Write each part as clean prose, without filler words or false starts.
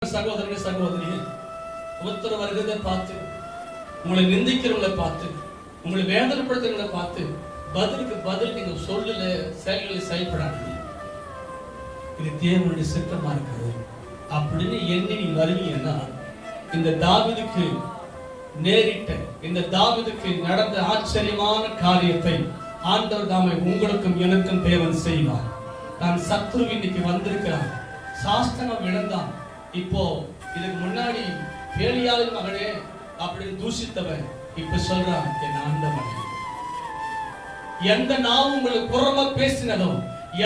சகோதரனே சகோதரியே, ஒருத்தர் வருகிறதை பார்த்து, உங்களை நிந்திக்கிறவங்களை பார்த்து, உங்களை வேதனைப்படுத்துறவங்களை பார்த்து பதிலுக்கு பதில் நீங்க சொல்லல, செயல்களை செயல்படாதீங்க. இது தேவனுடைய சித்தமா இருக்குது அப்படின்னு எண்ணி நீங்க வருவீங்கன்னா, இந்த தாவீதுக்கு நேரிட்ட, இந்த தாவீதுக்கு நடந்த ஆச்சரியமான காரியத்தை ஆண்டவர் தாமே உங்களுக்கும் எனக்கும் தேவன் செய்வார். நான் சத்ரு இன்னைக்கு வந்திருக்கிறான், சாஸ்திரம் விழுந்தான். இப்போ இதுக்கு முன்னாடி பேலியாளின் மகனே அப்படின்னு தூஷித்தவன் இப்ப சொல்றான், என் ஆண்டவனே. எந்த நாவு உங்களுக்கு புறமா பேசினதோ,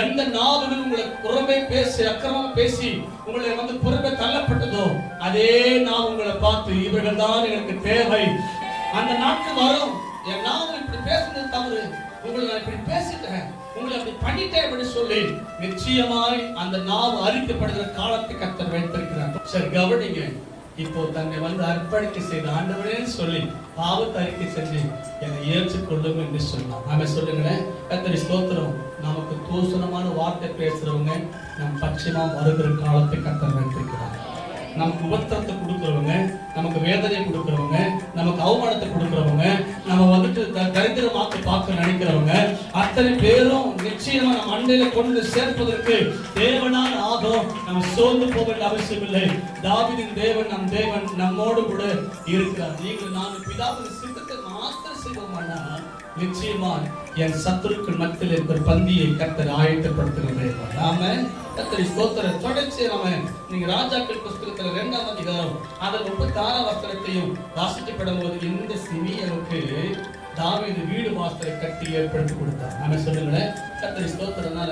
எந்த நாவுகள் உங்களை புறமே பேசி அக்கிரமமா பேசி உங்களை வந்து புறமே தள்ளப்பட்டதோ, அதே நாவு உங்களை பார்த்து இவர்கள் தான் எனக்கு தேவை. அந்த நாட்கள் வரும், என் நாவு இப்படி பேசுனது தவறு, உங்களை நான் இப்படி பேசிட்டேன், உங்களை அப்படி பண்ணிட்டேன் அப்படின்னு சொல்லி நிச்சயமாய் அந்த நாவு அரிக்கப்படுகிற காலத்தை கர்த்தர் வைத்திருக்கிறார். சரி கவனிங்க, இப்போ தன்னை வந்து அர்ப்பணிக்க செய்த ஆண்டவரே சொல்லி பாவத்தை அறிக்கை செஞ்சு என்னை ஏற்றுக்கொள்ளும் என்று சொன்னான். நாம சொல்லுங்களேன், கர்த்தரை ஸ்தோத்திரம். நமக்கு தூசணமான வார்த்தை பேசுறவங்க நம் பட்சமா வருகிற காலத்தை கர்த்தர் வைத்திருக்கிறார். நமக்கு உபத்திரத்தை கொடுக்கிறவங்க, நமக்கு வேதனை கொடுக்கிறவங்க, நமக்கு அவமானத்தை கொடுக்கிறவங்க, நம்ம வந்துட்டு தரித்திரமாக்க பார்க்க நினைக்கிறவங்க அத்தனை பேரும் நிச்சயமா நம்ம அண்டையில கொண்டு சேர்ப்பதற்கு தேவனான ஆகும். நம்ம சோர்ந்து போக வேண்டிய அவசியம் இல்லை. தாவீதின் தேவன் நம் தேவன் நம்மோடு கூட இருக்கிறார். நீங்கள் நான் பிதாவின் சித்தத்தை மாத்திரம் செய்வோமானா நிச்சயமா என் சத்துருக்கள் மத்தியில் இருக்கிற பந்தியை கர்த்தர் ஆயத்தப்படுத்துகிறது. நாம கர்த்தரை ஸ்தோத்திரம். தொடர்ச்சி நாம நீங்க ராஜாக்கள் புஸ்தகத்துல 2ஆம் அதிகாரம் அதில் 36ஆம் வசனத்தையும் வாசிக்கப்படும் போது இந்த சிமியோனுக்கு தாவீது வீடு வாசலை கட்டி ஏற்படுத்தி கொடுத்தார். நாம சொல்லுங்களேன், கர்த்தரை ஸ்தோத்திரனால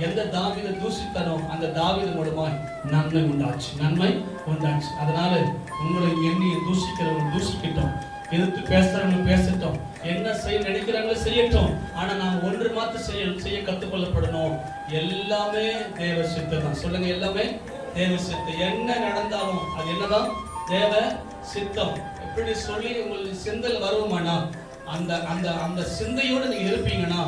எந்த தாவீதை தூஷித்தானோ அந்த தாவீது மூலமாய் நன்மை உண்டாச்சு, நன்மை உண்டாச்சு. அதனால உங்களை எண்ணி தூஷிக்கிறவங்க தூஷிக்கிட்டோம், எதிர்த்து பேசுறவங்க பேசட்டும், என்ன செய்ய நினைக்கிறாங்களோ செய்யட்டும். ஆனா நாம் ஒன்று மாத்திரம் செய்ய கத்துக்கொள்ளப்படணும். எல்லாமே தேவ சித்தம் தான். சொல்லுங்க, எல்லாமே தேவ சித்தம். என்ன நடந்தாலும் அது என்னதான் தேவ சித்தம். எப்படி சொல்லி உங்களுக்கு சிந்தையில் வருவோமானா அந்த அந்த அந்த சிந்தையோடு நீங்க இருப்பீங்கன்னா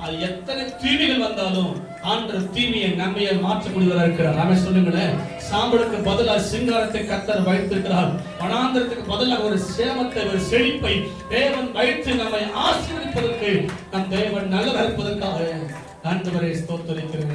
அது எத்தனை தீமைகள் வந்தாலும் ஆண்டவர் தீமையை நன்மையை மாற்ற முடிவதாக இருக்கிறார். நாம சொல்லுங்களேன், சாம்பலுக்கு பதிலாக சிங்காரத்தை கர்த்தர் வைத்திருக்கிறார். வனாந்திரத்துக்கு பதிலாக ஒரு சேமத்தை, ஒரு செழிப்பை தேவன் வைத்து நம்மை ஆசீர்வதிப்பதற்கு நம் தேவன் நல்லதாக இருப்பதற்காக ஆண்டவரை ஸ்தோத்திரிக்கிறேன்.